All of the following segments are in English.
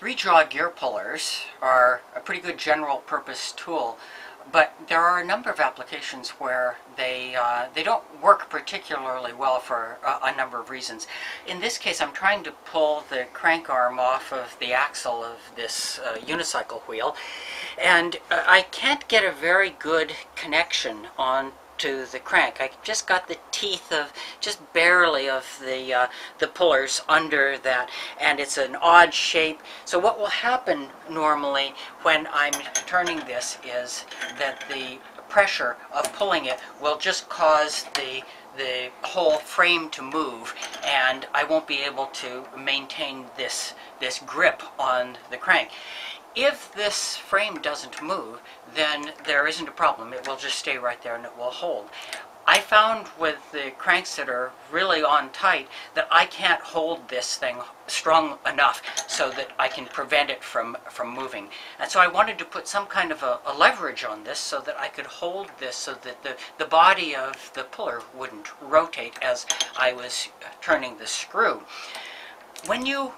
Three-jaw gear pullers are a pretty good general purpose tool, but there are a number of applications where they don't work particularly well for a number of reasons. In this case, I'm trying to pull the crank arm off of the axle of this unicycle wheel, and I can't get a very good connection on to the crank. I just got the teeth of just barely of the pullers under that, and it's an odd shape. So what will happen normally when I'm turning this is that the pressure of pulling it will just cause the whole frame to move, and I won't be able to maintain this grip on the crank. If this frame doesn't move, then there isn't a problem. It will just stay right there and it will hold. I found with the cranks that are really on tight that I can't hold this thing strong enough so that I can prevent it from moving. And so I wanted to put some kind of a leverage on this so that I could hold this so that the body of the puller wouldn't rotate as I was turning the screw. When you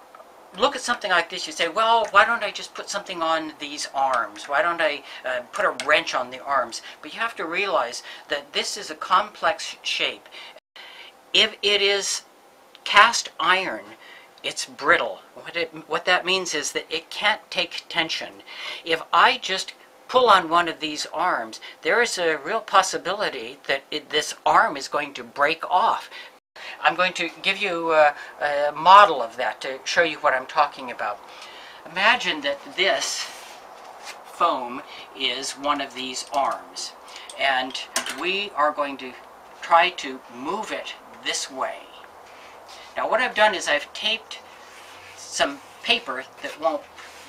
look at something like this, you say, well, why don't I just put something on these arms? Why don't I put a wrench on the arms? But you have to realize that this is a complex shape. If it is cast iron, it's brittle. What that means is that it can't take tension. If I just pull on one of these arms, there is a real possibility that this arm is going to break off. I'm going to give you a model of that to show you what I'm talking about. Imagine that this foam is one of these arms, and we are going to try to move it this way. Now what I've done is I've taped some paper that won't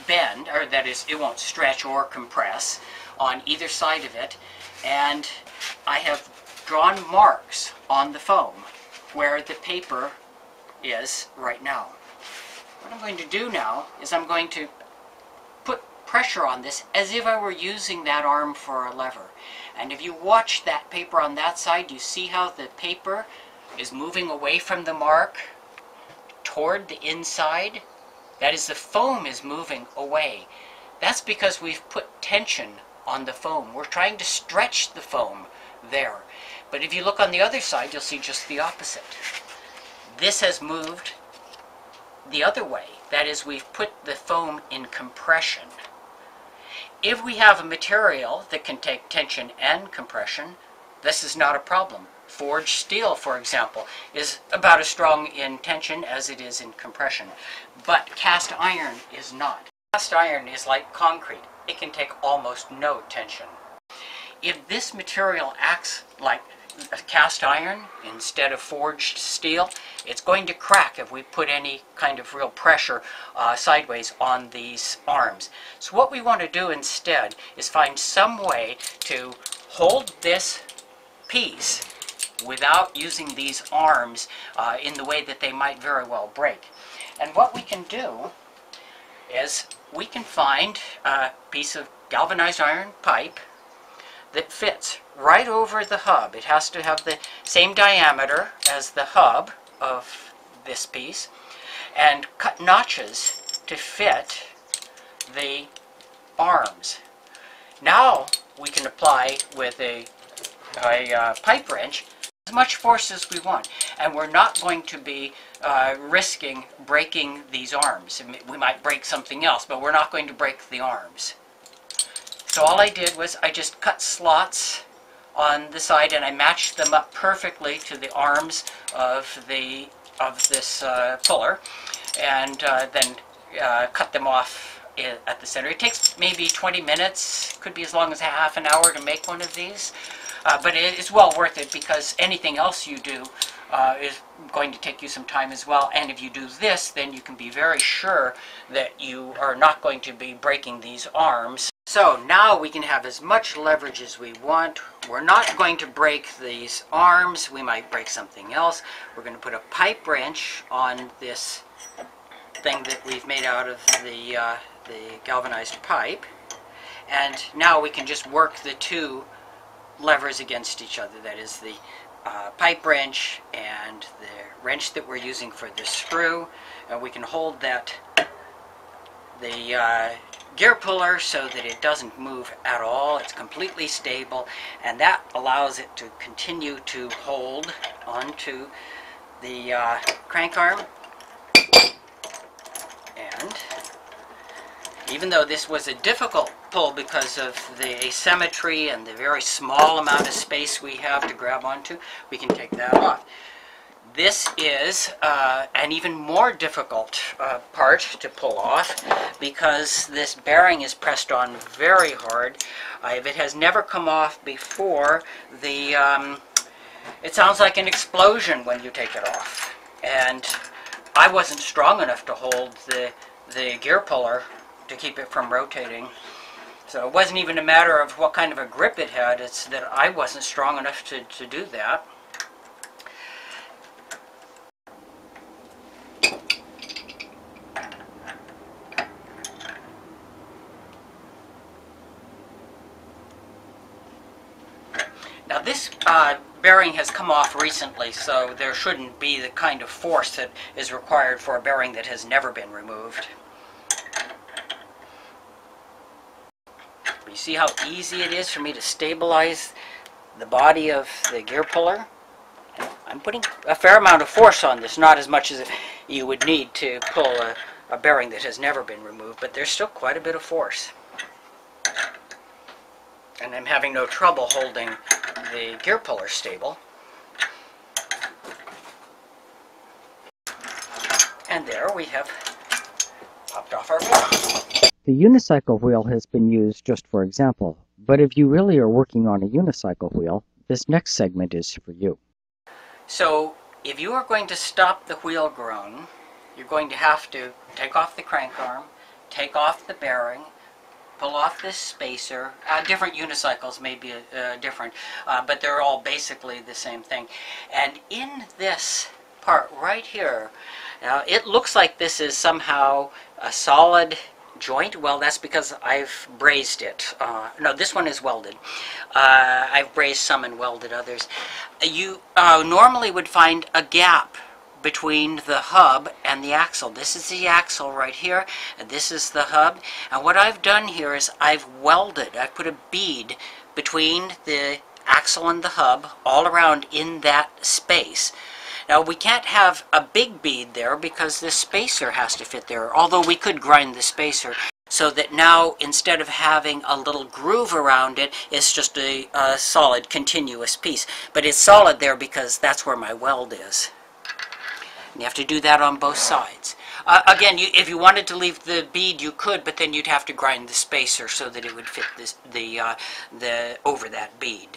bend, or that is, it won't stretch or compress on either side of it, and I have drawn marks on the foam where the paper is right now. What I'm going to do now is I'm going to put pressure on this as if I were using that arm for a lever. And if you watch that paper on that side, you see how the paper is moving away from the mark toward the inside? That is, the foam is moving away. That's because we've put tension on the foam. We're trying to stretch the foam there. But if you look on the other side, you'll see just the opposite. This has moved the other way. That is, we've put the foam in compression. If we have a material that can take tension and compression, this is not a problem. Forged steel, for example, is about as strong in tension as it is in compression. But cast iron is not. Cast iron is like concrete. It can take almost no tension. If this material acts like cast iron instead of forged steel, it's going to crack if we put any kind of real pressure sideways on these arms. So what we want to do instead is find some way to hold this piece without using these arms in the way that they might very well break. And what we can do is we can find a piece of galvanized iron pipe that fits right over the hub. It has to have the same diameter as the hub of this piece, and cut notches to fit the arms. Now we can apply with a pipe wrench as much force as we want, and we're not going to be risking breaking these arms. We might break something else, but we're not going to break the arms. So all I did was I just cut slots on the side, and I matched them up perfectly to the arms of this puller, and then cut them off at the center. It takes maybe 20 minutes, could be as long as a half an hour to make one of these, but it's well worth it because anything else you do is going to take you some time as well. And if you do this, then you can be very sure that you are not going to be breaking these arms. So now we can have as much leverage as we want. We're not going to break these arms. We might break something else. We're going to put a pipe wrench on this thing that we've made out of the galvanized pipe. And now we can just work the two levers against each other. That is the pipe wrench and the wrench that we're using for this screw. And we can hold that the gear puller so that it doesn't move at all. It's completely stable, and that allows it to continue to hold onto the crank arm. And even though this was a difficult pull because of the asymmetry and the very small amount of space we have to grab onto, we can take that off. This is an even more difficult part to pull off because this bearing is pressed on very hard. If it has never come off before, it sounds like an explosion when you take it off. And I wasn't strong enough to hold the gear puller to keep it from rotating. So it wasn't even a matter of what kind of a grip it had, it's that I wasn't strong enough to do that. Now this bearing has come off recently, so there shouldn't be the kind of force that is required for a bearing that has never been removed. You see how easy it is for me to stabilize the body of the gear puller? I'm putting a fair amount of force on this, not as much as you would need to pull a bearing that has never been removed, but there's still quite a bit of force. And I'm having no trouble holding the gear puller stable. And there we have popped off our wheel. The unicycle wheel has been used just for example, but if you really are working on a unicycle wheel, this next segment is for you. So if you are going to stop the wheel groan, you're going to have to take off the crank arm, take off the bearing, pull off this spacer. Different unicycles may be different, but they're all basically the same thing. And in this part right here, now it looks like this is somehow a solid joint. Well, that's because I've brazed it. No, this one is welded. I've brazed some and welded others. You normally would find a gap between the hub and the axle. This is the axle right here, and this is the hub. And what I've done here is I've welded. I've put a bead between the axle and the hub all around in that space. Now we can't have a big bead there because the spacer has to fit there, although we could grind the spacer so that now instead of having a little groove around it, it's just a solid continuous piece. But it's solid there because that's where my weld is. And you have to do that on both sides. Again, if you wanted to leave the bead, you could, but then you'd have to grind the spacer so that it would fit this, over that bead.